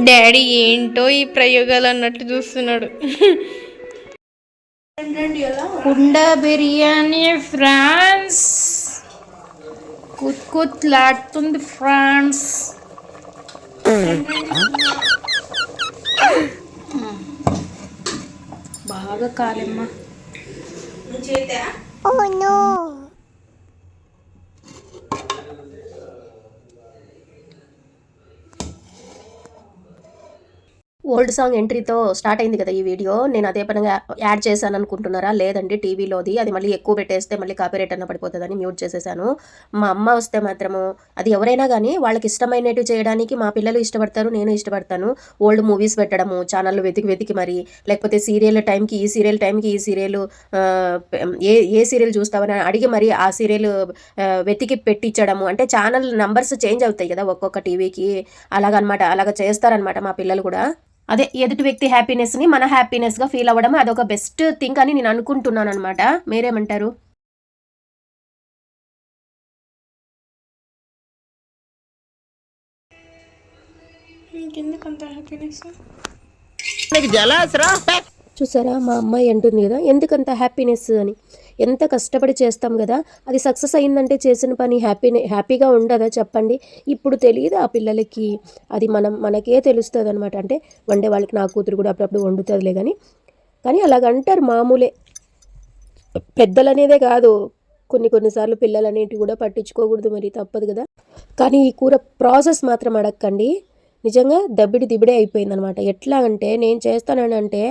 Daddy ఏంటో ఈ ప్రయోగాలు అన్నట్టు చూస్తున్నాడు. కుండ బిర్యానీ ఫ్రాన్స్, కుత్ కుత్ లాడుతుంది ఫ్రాన్స్. బాగా కాలమ్మా. ఓల్డ్ సాంగ్ ఎంట్రీతో స్టార్ట్ అయింది కదా ఈ వీడియో. నేను అదే పనిగా యాడ్ చేశాను అనుకుంటున్నారా? లేదండి, టీవీలోది. అది మళ్ళీ ఎక్కువ పెట్టేస్తే మళ్ళీ కాపీరైట్ అన్న పడిపోతుందని మ్యూట్ చేసేసాను. మా అమ్మ వస్తే మాత్రము, అది ఎవరైనా కానీ వాళ్ళకి ఇష్టమైనవి చేయడానికి మా పిల్లలు ఇష్టపడతారు, నేను ఇష్టపడతాను. ఓల్డ్ మూవీస్ పెట్టడము, ఛానళ్ళు వెతికి వెతికి మరి, లేకపోతే సీరియల్ టైంకి ఈ సీరియల్, టైంకి ఈ సీరియల్, ఏ సీరియల్ చూస్తామని అడిగి మరి ఆ సీరియల్ వెతికి పెట్టించడము. అంటే ఛానల్ నంబర్స్ చేంజ్ అవుతాయి కదా ఒక్కొక్క టీవీకి, అలాగనమాట. అలాగ చేస్తారనమాట మా పిల్లలు కూడా. అదే ఎదుటి వ్యక్తి హ్యాపీనెస్ని మన హ్యాపీనెస్గా ఫీల్ అవ్వడం అదొక బెస్ట్ థింగ్ అని నేను అనుకుంటున్నాను అనమాట. మీరేమంటారు? చూసారా, మా అమ్మాయి అంటుంది కదా ఎందుకంత హ్యాపీనెస్ అని. ఎంత కష్టపడి చేస్తాం కదా, అది సక్సెస్ అయిందంటే చేసిన పని హ్యాపీగా ఉండదా చెప్పండి. ఇప్పుడు తెలియదు ఆ పిల్లలకి, అది మనకే తెలుస్తుంది అనమాట. అంటే వండే వాళ్ళకి నా కూతురు కూడా అప్పుడప్పుడు వండుతుందిలే కానీ అలాగంటారు మామూలే. పెద్దలు అనేదే కాదు, కొన్నిసార్లు పిల్లలు అనేటివి కూడా పట్టించుకోకూడదు, మరి తప్పదు కదా. కానీ ఈ కూర ప్రాసెస్ మాత్రం అడగండి, నిజంగా దిబిడే అయిపోయిందనమాట. ఎట్లా అంటే నేను చేస్తానని అంటే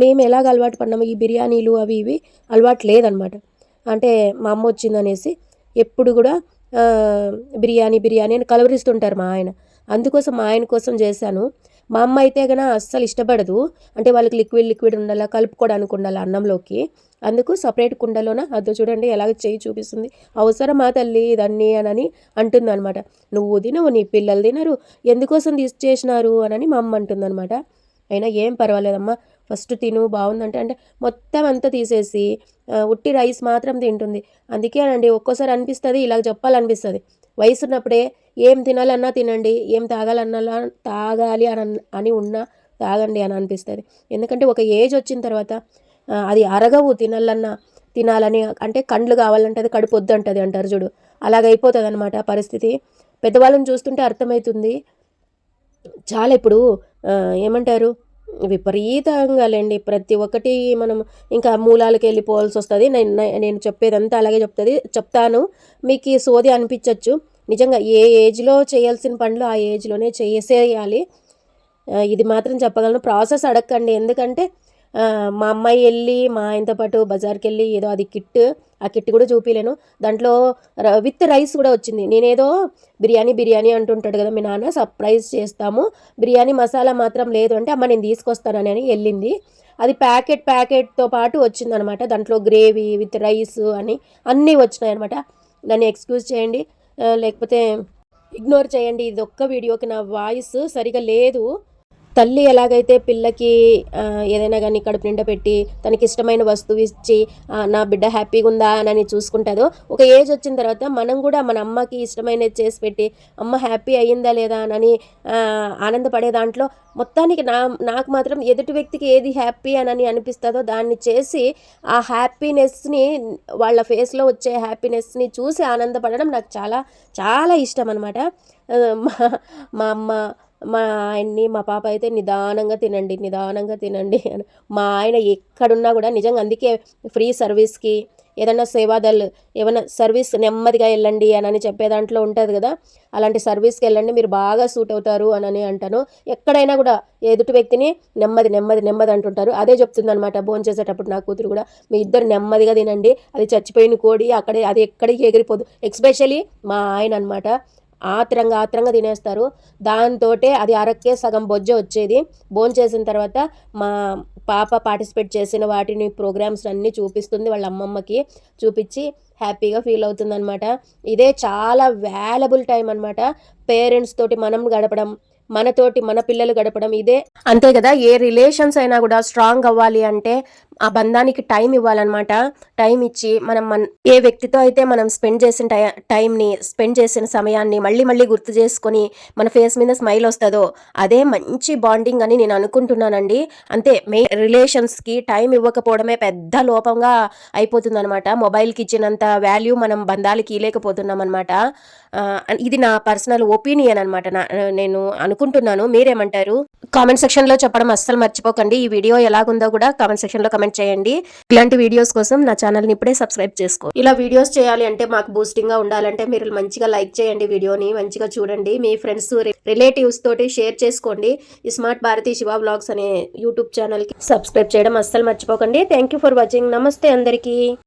మేము ఎలాగ అలవాటు పడినాము, ఈ బిర్యానీలు అవి ఇవి అలవాటు లేదనమాట. అంటే మా అమ్మ వచ్చిందనేసి ఎప్పుడు కూడా బిర్యానీ అని కలవరిస్తుంటారు మా ఆయన. అందుకోసం మా ఆయన కోసం చేశాను. మా అమ్మ అయితే కన్నా అస్సలు ఇష్టపడదు. అంటే వాళ్ళకి లిక్విడ్ ఉండాలా, కలుపుకోవడానికి ఉండాలి అన్నంలోకి. అందుకు సపరేట్ కుండలోన అదో చూడండి ఎలాగ చేయి చూపిస్తుంది. అవసరమా తల్లి ఇదన్నీ అని అంటుంది అనమాట. నువ్వు తినవు, నీ పిల్లలు తినరు, ఎందుకోసం చేసినారు అని మా అమ్మ అంటుందన్నమాట. అయినా ఏం పర్వాలేదమ్మా, ఫస్ట్ తిను బాగుందంటే అంటే మొత్తం అంతా తీసేసి ఉట్టి రైస్ మాత్రం తింటుంది. అందుకే అండి ఒక్కోసారి అనిపిస్తుంది ఇలాగ చెప్పాలనిపిస్తుంది, వయసు ఉన్నప్పుడే ఏం తినాలన్నా తినండి, ఏం తాగాలి అని ఉన్నా తాగండి అని అనిపిస్తుంది. ఎందుకంటే ఒక ఏజ్ వచ్చిన తర్వాత అది అరగవు తినాలని. అంటే కండ్లు కావాలంటే అది కడుపు వద్దంటది అంటారు చూడు, అలాగైపోతుంది అనమాట పరిస్థితి. పెద్దవాళ్ళని చూస్తుంటే అర్థమవుతుంది చాలా. ఇప్పుడు ఏమంటారు, విపరీతంగా లేండి ప్రతి ఒక్కటి మనం ఇంకా మూలాలకి వెళ్ళిపోవాల్సి వస్తుంది. నేను చెప్పేదంతా అలాగే చెప్తాను, మీకు సోది అనిపించవచ్చు. నిజంగా ఏ ఏజ్లో చేయాల్సిన పనులు ఆ ఏజ్లోనే చేసేయాలి. ఇది మాత్రం చెప్పగలను. ప్రాసెస్ అడగండి, ఎందుకంటే మా అమ్మాయి వెళ్ళి మా ఆయనతో పాటు బజార్కి వెళ్ళి ఏదో అది ఆ కిట్ కూడా చూపించలేను. దాంట్లో విత్ రైస్ కూడా వచ్చింది. నేనేదో బిర్యానీ అంటుంటాడు కదా మీ నాన్న, సర్ప్రైజ్ చేస్తాము, బిర్యానీ మసాలా మాత్రం లేదు అంటే అమ్మ నేను తీసుకొస్తానని వెళ్ళింది. అది ప్యాకెట్తో పాటు వచ్చిందనమాట. దాంట్లో గ్రేవీ విత్ రైస్ అని అన్నీ వచ్చినాయి అనమాట. దాన్ని ఎక్స్క్యూజ్ చేయండి, లేకపోతే ఇగ్నోర్ చేయండి. ఇది ఒక్క వీడియోకి నా వాయిస్ సరిగా లేదు. తల్లి ఎలాగైతే పిల్లకి ఏదైనా కానీ కడుపు నిండా పెట్టి తనకి ఇష్టమైన వస్తువు ఇచ్చి నా బిడ్డ హ్యాపీగా ఉందా అని చూసుకుంటుందో, ఒక ఏజ్ వచ్చిన తర్వాత మనం కూడా మన అమ్మకి ఇష్టమైనది చేసి పెట్టి అమ్మ హ్యాపీ అయ్యిందా లేదా అని ఆనందపడే దాంట్లో మొత్తానికి నాకు మాత్రం ఎదుటి వ్యక్తికి ఏది హ్యాపీ అని అనిపిస్తుందో దాన్ని చేసి ఆ హ్యాపీనెస్ని, వాళ్ళ ఫేస్లో వచ్చే హ్యాపీనెస్ని చూసి ఆనందపడడం నాకు చాలా చాలా ఇష్టం అనమాట. మా అమ్మ మా ఆయన్ని మా పాప అయితే నిదానంగా తినండి అని. మా ఆయన ఎక్కడున్నా కూడా నిజంగా అందుకే ఫ్రీ సర్వీస్కి ఏదైనా సేవాదల్ ఏమైనా సర్వీస్ నెమ్మదిగా వెళ్ళండి అని చెప్పే దాంట్లో ఉంటుంది కదా, అలాంటి సర్వీస్కి వెళ్ళండి, మీరు బాగా సూట్ అవుతారు అని అంటాను. ఎక్కడైనా కూడా ఎదుటి వ్యక్తిని నెమ్మది అంటుంటారు. అదే చెప్తుంది అనమాట భోజనం చేసేటప్పుడు నా కూతురు కూడా, మీ ఇద్దరు నెమ్మదిగా తినండి, అది చచ్చిపోయిన కోడి అది ఎక్కడికి ఎగిరిపోదు. ఎస్పెషలీ మా ఆయన అనమాట, ఆత్రంగా తినేస్తారు. దాంతోటే అది అరక్కే సగం బొజ్జ వచ్చేది. భోజనం చేసిన తర్వాత మా పాప పార్టిసిపేట్ చేసిన వాటిని ప్రోగ్రామ్స్ అన్నీ చూపిస్తుంది వాళ్ళ అమ్మమ్మకి. చూపించి హ్యాపీగా ఫీల్ అవుతుంది అనమాట. ఇదే చాలా వాల్యుబుల్ టైం అనమాట. పేరెంట్స్ తోటి మనం గడపడం, మనతోటి మన పిల్లలు గడపడం ఇదే. అంతే కదా, ఏ రిలేషన్స్ అయినా కూడా స్ట్రాంగ్ అవ్వాలి అంటే ఆ బంధానికి టైం ఇవ్వాలన్నమాట. టైం ఇచ్చి మనం ఏ వ్యక్తితో అయితే మనం స్పెండ్ చేసిన సమయాన్ని మళ్ళీ మళ్ళీ గుర్తు చేసుకొని మన ఫేస్ మీద స్మైల్ వస్తుందో అదే మంచి బాండింగ్ అని నేను అనుకుంటున్నానండి. అంతే, రిలేషన్స్కి టైం ఇవ్వకపోవడమే పెద్ద లోపంగా అయిపోతుంది అనమాట. మొబైల్కి ఇచ్చినంత వాల్యూ మనం బంధాలకి ఇవ్వలేకపోతున్నాం అనమాట. ఇది నా పర్సనల్ ఒపీనియన్ అనమాట. నేను అనుకుంటున్నాను, మీరేమంటారు? కామెంట్ సెక్షన్ లో చెప్పడం అస్సలు మర్చిపోకండి. ఈ వీడియో ఎలాగుందో కూడా కామెంట్ సెక్షన్ లో కమెంట్ చేయండి. ఇలాంటి వీడియోస్ కోసం నా ఛానల్ ని ఇప్పుడే సబ్స్క్రైబ్ చేసుకో. ఇలా వీడియోస్ చేయాలి అంటే, మాకు బూస్టింగ్ గా ఉండాలంటే మీరు మంచిగా లైక్ చేయండి, వీడియోని మంచిగా చూడండి, మీ ఫ్రెండ్స్ రిలేటివ్స్ తోటి షేర్ చేసుకోండి. ఈ స్మార్ట్ భారతి శివ బ్లాగ్స్ అనే యూట్యూబ్ ఛానల్ కి సబ్స్క్రైబ్ చేయడం అస్సలు మర్చిపోకండి. Thank you for watching. నమస్తే అందరికీ.